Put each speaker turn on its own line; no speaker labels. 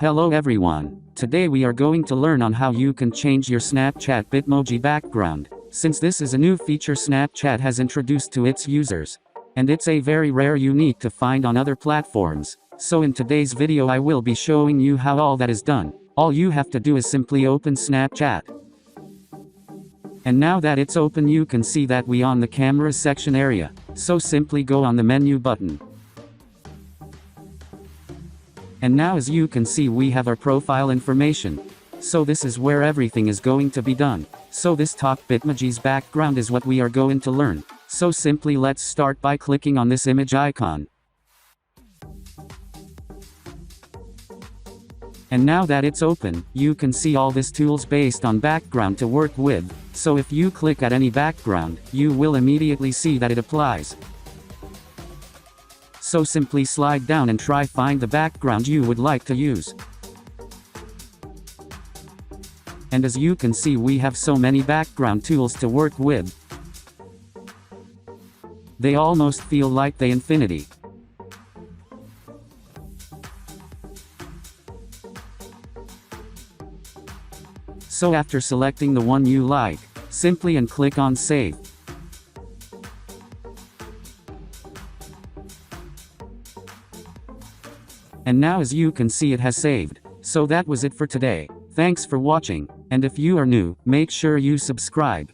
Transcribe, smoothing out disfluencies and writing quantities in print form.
Hello everyone. Today we are going to learn on how you can change your Snapchat Bitmoji background, since this is a new feature Snapchat has introduced to its users. And it's a very rare unique to find on other platforms. So in today's video I will be showing you how all that is done. All you have to do is simply open Snapchat. And now that it's open you can see that we on the camera section area. So simply go on the menu button. And now as you can see we have our profile information. So this is where everything is going to be done. So this top Bitmoji's background is what we are going to learn. So simply let's start by clicking on this image icon. And now that it's open, you can see all these tools based on background to work with. So if you click at any background, you will immediately see that it applies. So simply slide down and try find the background you would like to use. And as you can see we have so many background tools to work with. They almost feel like the infinity. So after selecting the one you like, simply and click on Save. And now as you can see it has saved. So that was it for today. Thanks for watching, and if you are new, make sure you subscribe.